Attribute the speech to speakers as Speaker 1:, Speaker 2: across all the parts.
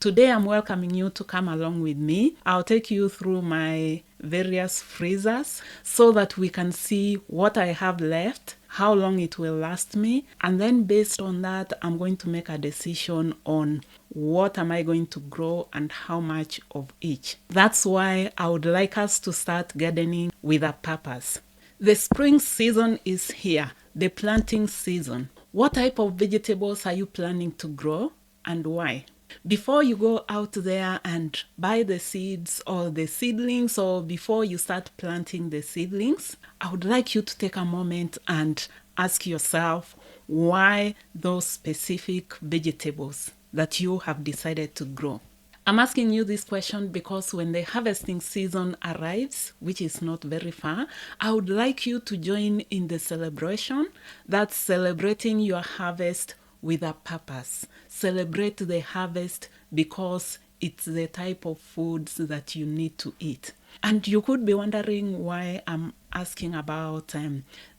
Speaker 1: Today I'm welcoming you to come along with me. I'll take you through my various freezers so that we can see what I have left, how long it will last me, and then based on that I'm going to make a decision on what am I going to grow and how much of each. That's why I would like us to start gardening with a purpose. The spring season is here, the planting season. What type of vegetables are you planning to grow and why? Before you go out there and buy the seeds or the seedlings, or before you start planting the seedlings, I would like you to take a moment and ask yourself why those specific vegetables that you have decided to grow. I'm asking you this question because when the harvesting season arrives, which is not very far, I would like you to join in the celebration. That's celebrating your harvest with a purpose. Celebrate the harvest because it's the type of foods that you need to eat. And you could be wondering why I'm asking about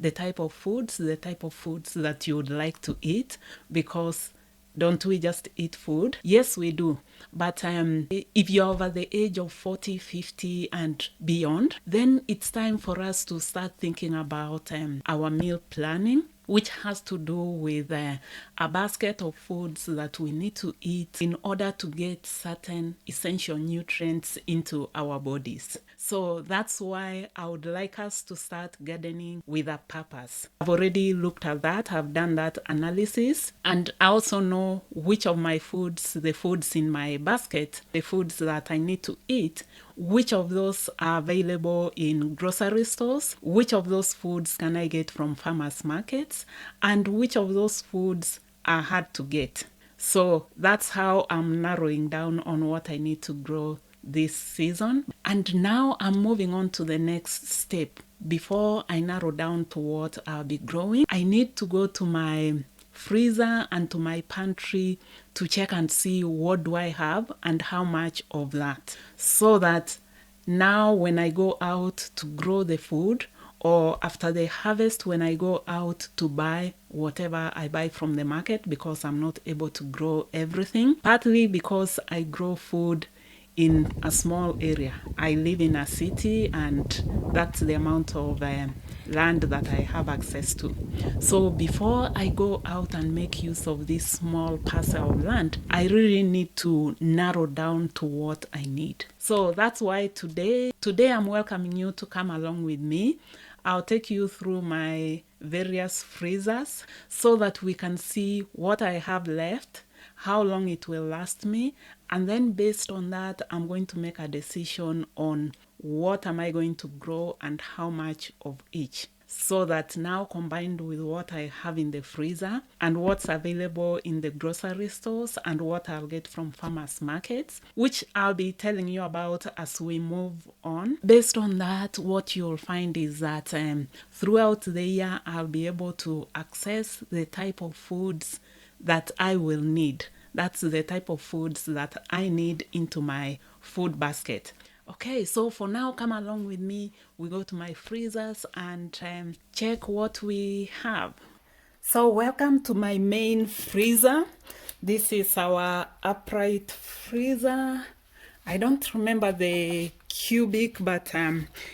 Speaker 1: the type of foods that you would like to eat, because don't we just eat food? Yes, we do. But if you're over the age of 40, 50 and beyond, then it's time for us to start thinking about our meal planning, which has to do with a basket of foods that we need to eat in order to get certain essential nutrients into our bodies. So that's why I would like us to start gardening with a purpose. I've already looked at that, I've done that analysis, and I also know which of my foods, the foods in my basket, the foods that I need to eat, which of those are available in grocery stores, which of those foods can I get from farmers markets, and which of those foods are hard to get. So that's how I'm narrowing down on what I need to grow this season. And now I'm moving on to the next step. Before I narrow down to what I'll be growing, I need to go to my freezer and to my pantry to check and see what do I have and how much of that, so that now when I go out to grow the food, or after the harvest when I go out to buy whatever I buy from the market, because I'm not able to grow everything, partly because I grow food in a small area. I live in a city and that's the amount of land that I have access to. So before I go out and make use of this small parcel of land, I really need to narrow down to what I need. So that's why today I'm welcoming you to come along with me. I'll take you through my various freezers so that we can see what I have left, how long it will last me, and then based on that, I'm going to make a decision on what am I going to grow and how much of each. So that now, combined with what I have in the freezer and what's available in the grocery stores and what I'll get from farmers markets, which I'll be telling you about as we move on. Based on that, what you'll find is that throughout the year, I'll be able to access the type of foods that I will need. That's the type of foods that I need into my food basket. Okay, so for now, come along with me. We go to my freezers and check what we have. So welcome to my main freezer. This is our upright freezer. I don't remember the cubic, but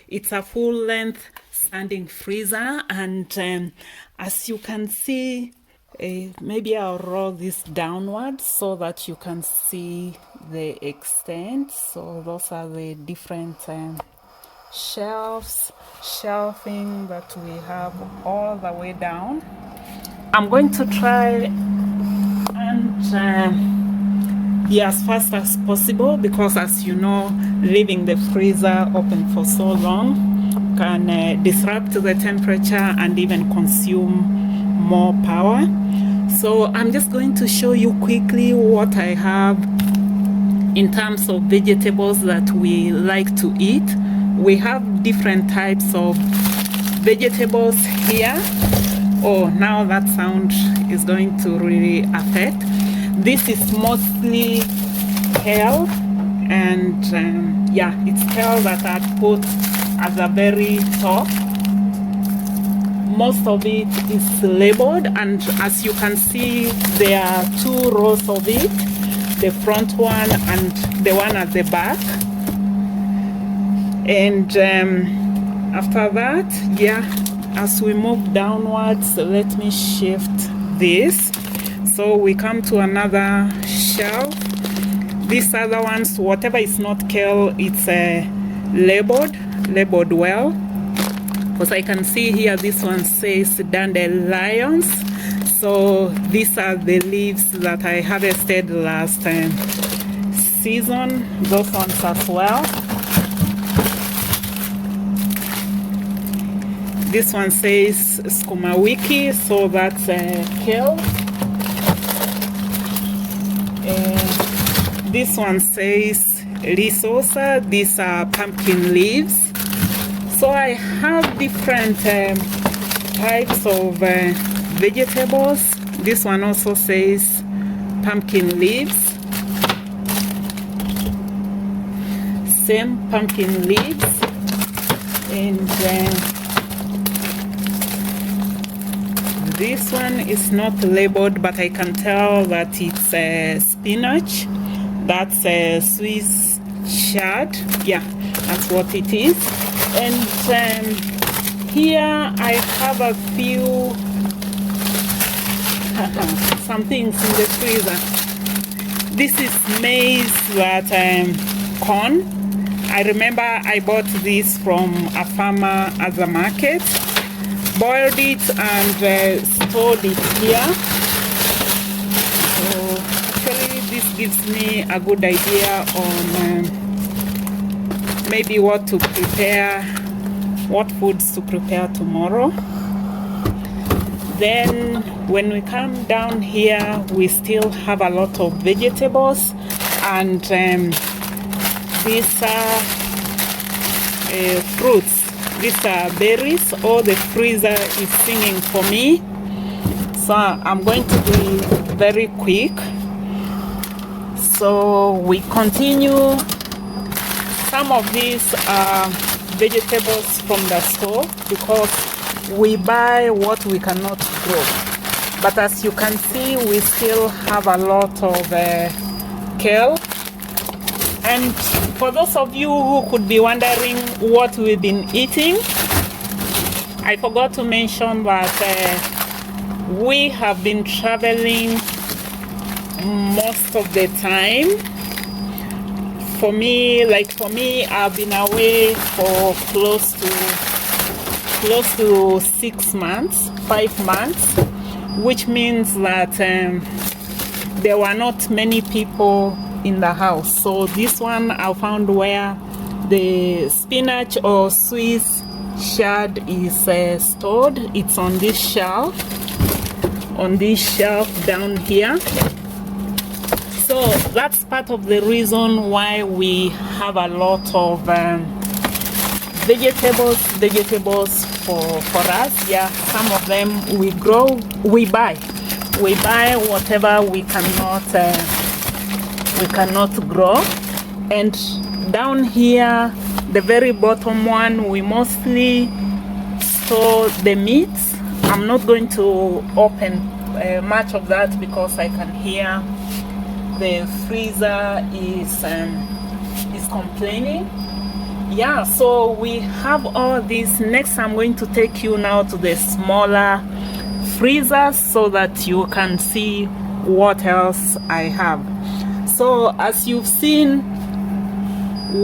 Speaker 1: it's a full-length standing freezer. And as you can see, maybe I'll roll this downwards so that you can see the extent. So those are the different shelving that we have all the way down. I'm going to try and be as fast as possible because, as you know, leaving the freezer open for so long can disrupt the temperature and even consume more power. So I'm just going to show you quickly what I have in terms of vegetables that we like to eat. We have different types of vegetables here. Oh, now that sound is going to really affect. This is mostly kale, and it's kale that I put at the very top. Most of it is labeled, and as you can see, there are 2 rows of it. the front one and the one at the back. And after that, yeah, as we move downwards, let me shift this. So we come to another shelf. These other ones, whatever is not kale, it's labeled well. Because I can see here, this one says dandelions. So these are the leaves that I harvested last season. Those ones as well. This one says skumawiki, so that's kale. This one says risosa. These are pumpkin leaves. So I have different types of vegetables. This one also says pumpkin leaves. Same pumpkin leaves. And this one is not labeled, but I can tell that it's spinach. That's a Swiss chard. Yeah, that's what it is. And here I have a few some things in the freezer. This is maize that corn. I remember I bought this from a farmer at the market, boiled it and stored it here. So actually this gives me a good idea on maybe what to prepare, what foods to prepare tomorrow. Then when we come down here, we still have a lot of vegetables, and these are fruits. These are berries. Oh, the freezer is singing for me, so I'm going to be very quick. So we continue. Some of these are vegetables from the store because we buy what we cannot grow. But as you can see, we still have a lot of kale. And for those of you who could be wondering what we've been eating, I forgot to mention that we have been traveling most of the time. For me, I've been away for close to 6 months, 5 months, which means that there were not many people in the house. So this one I found where the spinach or Swiss chard is stored. It's on this shelf down here. So that's part of the reason why we have a lot of vegetables for us. Yeah, some of them we grow, we buy whatever we cannot grow. And down here, the very bottom one, we mostly store the meats. I'm not going to open much of that because I can hear the freezer is complaining. Yeah, so we have all this. Next, I'm going to take you now to the smaller freezers so that you can see what else I have. So as you've seen,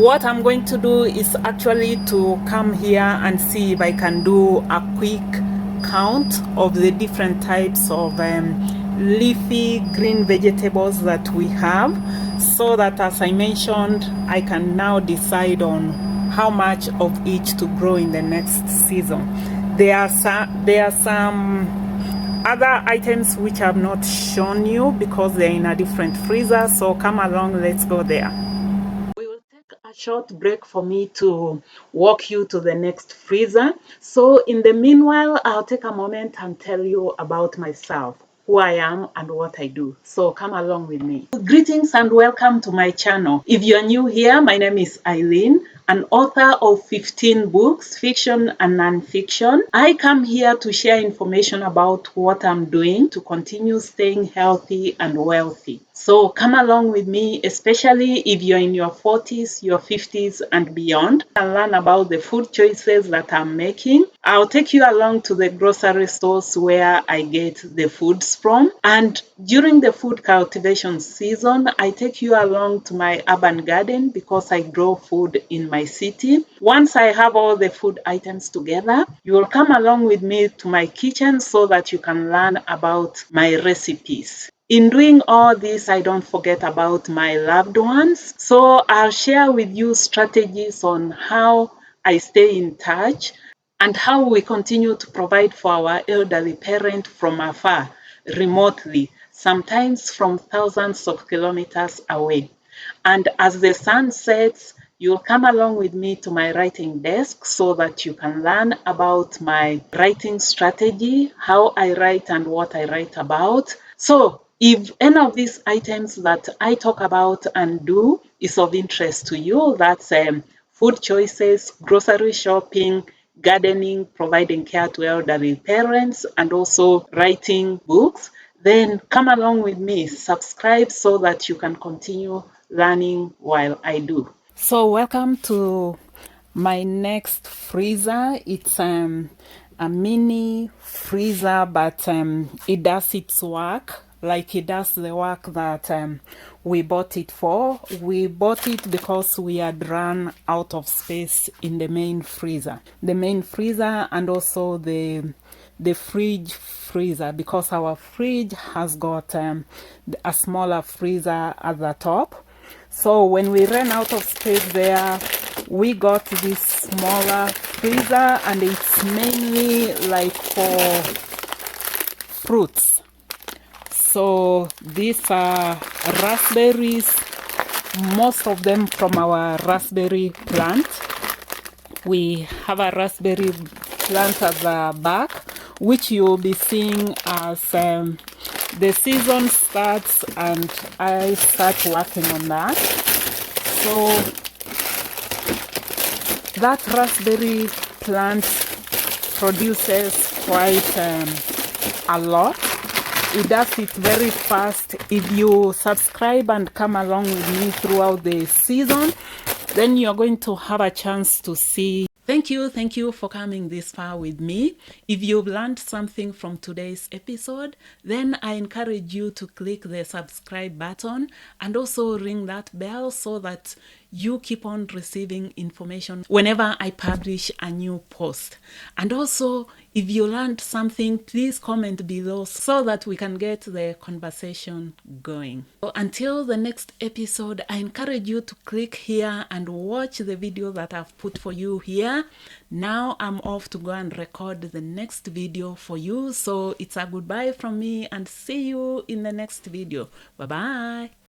Speaker 1: what I'm going to do is actually to come here and see if I can do a quick count of the different types of leafy green vegetables that we have, so that, as I mentioned, I can now decide on how much of each to grow in the next season. There are some other items which I've not shown you because they're in a different freezer, so come along, let's go there. We will take a short break for me to walk you to the next freezer. So in the meanwhile, I'll take a moment and tell you about myself, who I am and what I do. So come along with me. Greetings and welcome to my channel. If you're new here, my name is Eileen. an author of 15 books, fiction and non-fiction. I come here to share information about what I'm doing to continue staying healthy and wealthy. So come along with me, especially if you're in your 40s, your 50s and beyond, and learn about the food choices that I'm making. I'll take you along to the grocery stores where I get the foods from. And during the food cultivation season, I take you along to my urban garden because I grow food in my city. Once I have all the food items together, you will come along with me to my kitchen so that you can learn about my recipes. In doing all this, I don't forget about my loved ones. So I'll share with you strategies on how I stay in touch and how we continue to provide for our elderly parent from afar, remotely, sometimes from thousands of kilometers away. And as the sun sets, you'll come along with me to my writing desk so that you can learn about my writing strategy, how I write and what I write about. So if any of these items that I talk about and do is of interest to you, that's food choices, grocery shopping, gardening, providing care to elderly parents, and also writing books, then come along with me, subscribe so that you can continue learning while I do. So welcome to my next freezer. It's a mini freezer, but it does its work. Like it does the work that we bought it for. We bought it because we had run out of space in the main freezer. The main freezer and also the fridge freezer, because our fridge has got a smaller freezer at the top. So when we ran out of space there, we got this smaller freezer, and it's mainly like for fruits. So these are raspberries, most of them from our raspberry plant. We have a raspberry plant at the back, which you'll be seeing as the season starts and I start working on that. So that raspberry plant produces quite a lot. It does it very fast. If you subscribe and come along with me throughout the season, then you're going to have a chance to see. Thank you for coming this far with me. If you've learned something from today's episode, then I encourage you to click the subscribe button and also ring that bell so that you keep on receiving information whenever I publish a new post. And also, if you learned something, please comment below so that we can get the conversation going. So until the next episode, I encourage you to click here and watch the video that I've put for you here. Now I'm off to go and record the next video for you. So it's a goodbye from me and see you in the next video. Bye-bye.